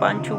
5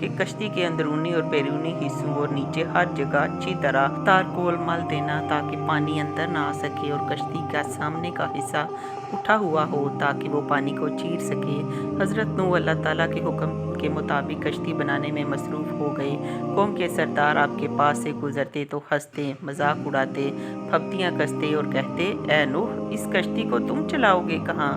کہ کشتی کے اندرونی اور بیرونی حصوں اور نیچے ہر جگہ اچھی طرح تارکول مل دینا تاکہ پانی اندر نہ آ سکے اور کشتی کا سامنے کا حصہ اٹھا ہوا ہو تاکہ وہ پانی کو چیر سکے۔ حضرت نوح اللہ تعالیٰ کے حکم کے مطابق کشتی بنانے میں مصروف ہو گئے۔ قوم کے سردار آپ کے پاس سے گزرتے تو ہنستے، مذاق اڑاتے، پھبتیاں کستے اور کہتے، اے نوح، اس کشتی کو تم چلاؤ گے کہاں؟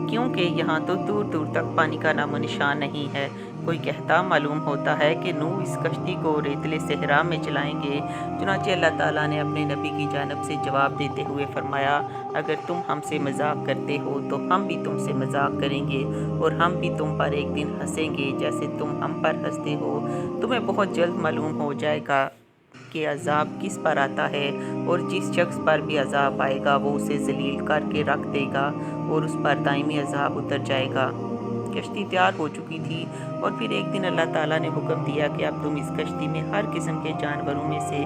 کیونکہ یہاں تو دور دور تک پانی کا نام و نشان نہیں ہے۔ کوئی کہتا معلوم ہوتا ہے کہ نوح اس کشتی کو ریتلے صحرا میں چلائیں گے۔ چنانچہ اللہ تعالیٰ نے اپنے نبی کی جانب سے جواب دیتے ہوئے فرمایا، اگر تم ہم سے مذاق کرتے ہو تو ہم بھی تم سے مذاق کریں گے اور ہم بھی تم پر ایک دن ہنسیں گے جیسے تم ہم پر ہنستے ہو۔ تمہیں بہت جلد معلوم ہو جائے گا کہ عذاب کس پر آتا ہے، اور جس شخص پر بھی عذاب آئے گا وہ اسے ذلیل کر کے رکھ دے گا اور اس پر دائمی عذاب اتر جائے گا۔ کشتی تیار ہو چکی تھی اور پھر ایک دن اللہ تعالیٰ نے حکم دیا کہ اب تم اس کشتی میں ہر قسم کے جانوروں میں سے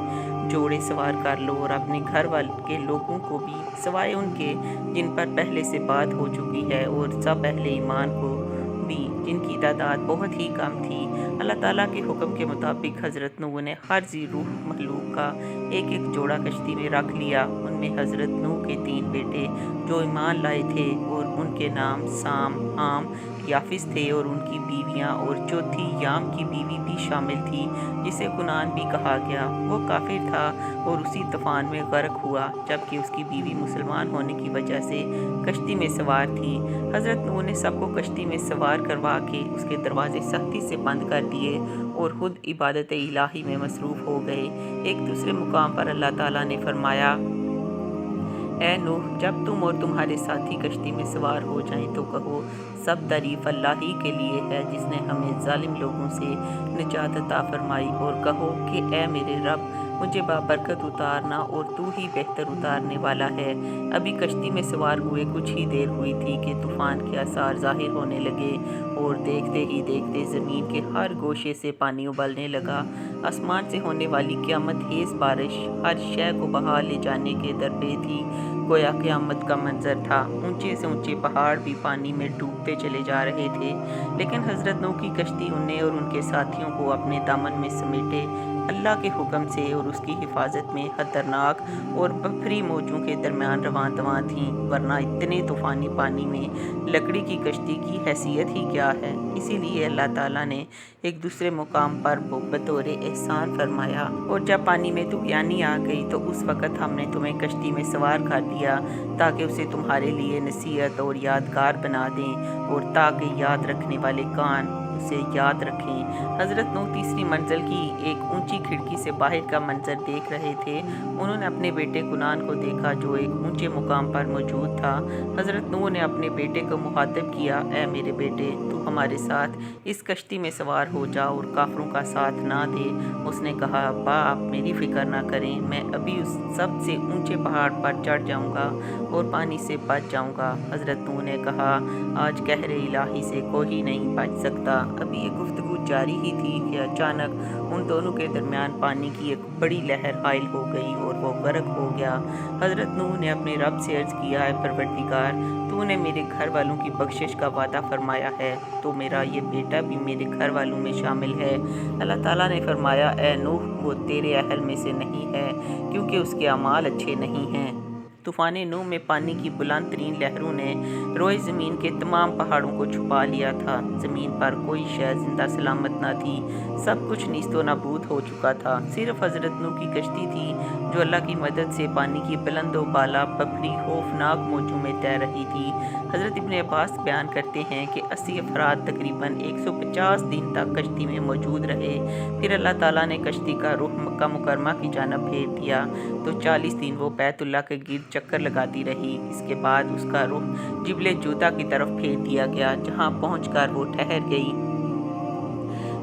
جوڑے سوار کر لو اور اپنے گھر والے کے لوگوں کو بھی، سوائے ان کے جن پر پہلے سے بات ہو چکی ہے، اور سب اہل ایمان کو بھی جن کی تعداد بہت ہی کم تھی۔ اللہ تعالیٰ کے حکم کے مطابق حضرت نوح نے ہر ذی روح مخلوق کا ایک ایک جوڑا کشتی میں رکھ لیا۔ ان میں حضرت نوح کے 3 بیٹے جو ایمان لائے تھے اور ان کے نام سام، حام، یافس تھے، اور ان کی بیویاں، اور چوتھی یام کی بیوی بھی شامل تھی جسے کنعان بھی کہا گیا۔ وہ کافر تھا اور اسی طوفان میں غرق ہوا جبکہ اس کی بیوی مسلمان ہونے کی وجہ سے کشتی میں سوار تھی۔ حضرت نوح نے سب کو کشتی میں سوار کروا کے اس کے دروازے سختی سے بند کر دیے اور خود عبادت الہی میں مصروف ہو گئے۔ ایک دوسرے مقام پر اللہ تعالیٰ نے فرمایا، اے نوح، جب تم اور تمہارے ساتھی کشتی میں سوار ہو جائیں تو کہو، سب تعریف اللہ ہی کے لیے ہے جس نے ہمیں ظالم لوگوں سے نجات عطا فرمائی، اور کہو کہ اے میرے رب، مجھے بابرکت اتارنا اور تو ہی بہتر اتارنے والا ہے۔ ابھی کشتی میں سوار ہوئے کچھ ہی دیر ہوئی تھی کہ طوفان کے آثار ظاہر ہونے لگے اور دیکھتے ہی دیکھتے زمین کے ہر گوشے سے پانی ابلنے لگا۔ آسمان سے ہونے والی قیامت خیز بارش ہر شے کو بہا لے جانے کے درپے تھی، گویا قیامت کا منظر تھا۔ اونچے سے اونچے پہاڑ بھی پانی میں ڈوبتے چلے جا رہے تھے، لیکن حضرت نوح کی کشتی انہیں اور ان کے ساتھیوں کو اپنے دامن میں سمیٹے اللہ کے حکم سے اور اس کی حفاظت میں خطرناک اور بھری موجوں کے درمیان رواں دواں تھیں، ورنہ اتنے طوفانی پانی میں لکڑی کی کشتی کی حیثیت ہی کیا ہے۔ اسی لیے اللہ تعالیٰ نے ایک دوسرے مقام پر بطور احسان فرمایا، اور جب پانی میں طغیانی آ گئی تو اس وقت ہم نے تمہیں کشتی میں سوار کر دیا تاکہ اسے تمہارے لیے نصیحت اور یادگار بنا دیں، اور تاکہ یاد رکھنے والے کان اسے یاد رکھیں۔ حضرت نوح تیسری منزل کی ایک اونچی کھڑکی سے باہر کا منظر دیکھ رہے تھے۔ انہوں نے اپنے بیٹے کنعان کو دیکھا جو ایک اونچے مقام پر موجود تھا۔ حضرت نوح نے اپنے بیٹے کو مخاطب کیا، اے میرے بیٹے، تو ہمارے ساتھ اس کشتی میں سوار ہو جا اور کافروں کا ساتھ نہ دے۔ اس نے کہا، ابا، آپ میری فکر نہ کریں، میں ابھی اس سب سے اونچے پہاڑ پر چڑھ جاؤں گا اور پانی سے بچ جاؤں گا۔ حضرت نوح نے کہا، آج قہر الہی سے کوئی نہیں بچ سکتا۔ ابھی یہ گفتگو جاری ہی تھی کہ اچانک ان دونوں کے درمیان پانی کی ایک بڑی لہر حائل ہو گئی اور وہ غرق ہو گیا۔ حضرت نوح نے اپنے رب سے عرض کیا، اے پروردگار، تو نے میرے گھر والوں کی بخشش کا وعدہ فرمایا ہے، تو میرا یہ بیٹا بھی میرے گھر والوں میں شامل ہے۔ اللہ تعالیٰ نے فرمایا، اے نوح، وہ تیرے اہل میں سے نہیں ہے کیونکہ اس کے اعمال اچھے نہیں ہیں۔ طوفان نوح میں پانی کی بلند ترین لہروں نے روئے زمین کے تمام پہاڑوں کو چھپا لیا تھا۔ زمین پر کوئی شے زندہ سلامت نہ تھی، سب کچھ نیست و نابود ہو چکا تھا۔ صرف حضرت نوح کی کشتی تھی جو اللہ کی مدد سے پانی کی بلند و بالا بھری خوفناک موجوں میں تیر رہی تھی۔ حضرت ابن عباس بیان کرتے ہیں کہ 80 افراد تقریباً 150 دن تک کشتی میں موجود رہے۔ پھر اللہ تعالیٰ نے کشتی کا رخ مکہ مکرمہ کی جانب پھیر دیا تو 40 دن وہ بیت اللہ کے گرد چکر لگاتی رہی۔ اس کے بعد اس کا رخ جبل جودہ کی طرف پھیر دیا گیا جہاں پہنچ کر وہ ٹھہر گئی۔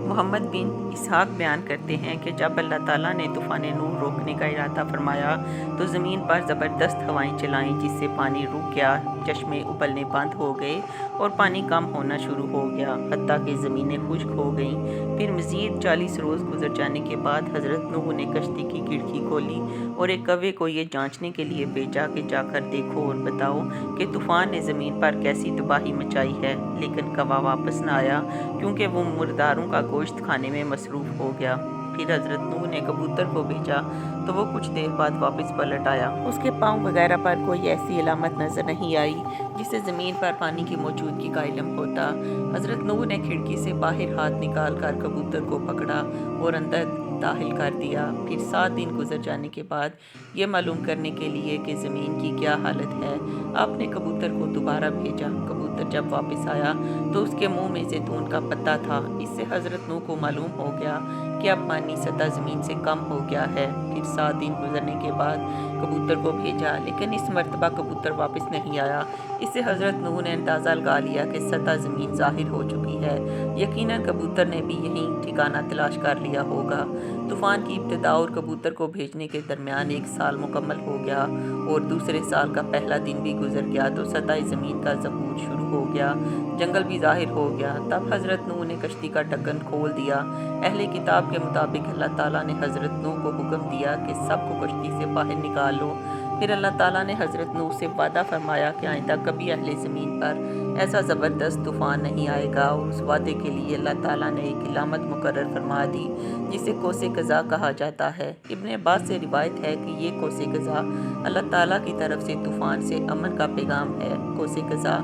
محمد بن اسحاق بیان کرتے ہیں کہ جب اللہ تعالیٰ نے طوفان نوح روکنے کا ارادہ فرمایا تو زمین پر زبردست ہوائیں چلائیں جس سے پانی رک گیا، چشمے ابلنے بند ہو گئے اور پانی کم ہونا شروع ہو گیا، حتیٰ کہ زمینیں خشک ہو گئیں۔ پھر مزید 40 روز گزر جانے کے بعد حضرت نوح نے کشتی کی کھڑکی کھولی اور ایک کوے کو یہ جانچنے کے لیے بھیجا کہ جا کر دیکھو اور بتاؤ کہ طوفان نے زمین پر کیسی تباہی مچائی ہے، لیکن کوا واپس نہ آیا کیونکہ وہ مرداروں کا گوشت گوشت کھانے میں مصروف ہو گیا۔ پھر حضرت نوح نے کبوتر کو بھیجا تو وہ کچھ دیر بعد واپس پلٹ آیا۔ اس کے پاؤں وغیرہ پر کوئی ایسی علامت نظر نہیں آئی جس سے زمین پر پانی کی موجودگی کا علم ہوتا۔ حضرت نوح نے کھڑکی سے باہر ہاتھ نکال کر کبوتر کو پکڑا اور اندر داخل کر دیا۔ پھر 7 دن گزر جانے کے بعد یہ معلوم کرنے کے لیے کہ زمین کی کیا حالت ہے، آپ نے کبوتر کو دوبارہ بھیجا۔ کبوتر جب واپس آیا تو اس کے منہ میں زیتون کا پتا تھا۔ اس سے حضرت نوح کو معلوم ہو گیا کہ اب پانی سطح زمین سے کم ہو گیا ہے۔ پھر 7 دن گزرنے کے بعد کبوتر کو بھیجا، لیکن اس مرتبہ کبوتر واپس نہیں آیا۔ اس سے حضرت نوح نے اندازہ لگا لیا کہ سطح زمین ظاہر ہو چکی ہے۔ یقیناً کبوتر نے بھی یہیں ٹھکانہ تلاش کر لیا ہوگا۔ طوفان کی ابتدا اور کبوتر کو بھیجنے کے درمیان 1 سال مکمل ہو گیا اور دوسرے سال کا پہلا دن بھی گزر گیا تو سطح زمین کا ظہور شروع ہو گیا، جنگل بھی ظاہر ہو گیا۔ تب حضرت نوح نے کشتی کا ڈھکن کھول دیا۔ اہل کتاب کے مطابق اللہ تعالیٰ نے حضرت نوح کو حکم دیا کہ سب کو کشتی سے باہر نکال لو۔ پھر اللہ تعالیٰ نے حضرت نوح سے وعدہ فرمایا کہ آئندہ کبھی اہل زمین پر ایسا زبردست طوفان نہیں آئے گا، اور اس وعدے کے لیے اللہ تعالیٰ نے ایک علامت مقرر فرما دی جسے کوس قزح کہا جاتا ہے۔ ابن عباس سے روایت ہے کہ یہ کوس قزح اللہ تعالیٰ کی طرف سے طوفان سے امن کا پیغام ہے۔ کوس قزح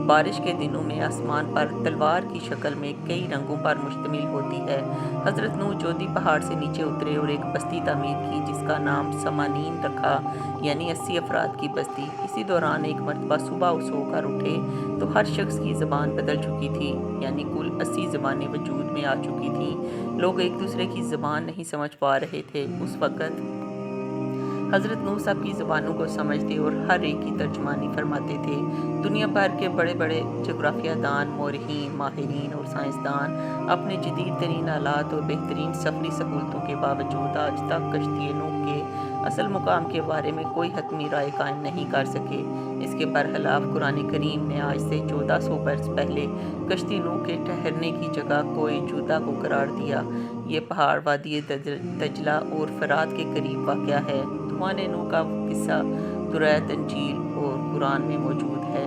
بارش کے دنوں میں آسمان پر تلوار کی شکل میں کئی رنگوں پر مشتمل ہوتی ہے۔ حضرت نوح جودی پہاڑ سے نیچے اترے اور ایک بستی تعمیر کی جس کا نام سمانین رکھا، یعنی 80 افراد کی بستی۔ اسی دوران ایک مرتبہ صبح سو کر اٹھے تو ہر شخص کی زبان بدل چکی تھی، یعنی کل 80 زبانیں وجود میں آ چکی تھیں۔ لوگ ایک دوسرے کی زبان نہیں سمجھ پا رہے تھے۔ اس وقت حضرت نوح سب کی زبانوں کو سمجھتے اور ہر ایک کی ترجمانی فرماتے تھے۔ دنیا بھر کے بڑے بڑے جغرافیہ دان، مورخین، ماہرین اور سائنسدان اپنے جدید ترین آلات اور بہترین سفری سہولتوں کے باوجود آج تک کشتی نوح کے اصل مقام کے بارے میں کوئی حتمی رائے قائم نہیں کر سکے۔ اس کے برخلاف قرآن کریم نے آج سے 1400 برس پہلے کشتی نوح کے ٹھہرنے کی جگہ کوئے جودہ کو قرار دیا۔ یہ پہاڑ وادی دجلہ اور فرات کے قریب واقع ہے۔ طوفان نوح کا قصہ سورہ انجیل اور قرآن میں موجود ہے۔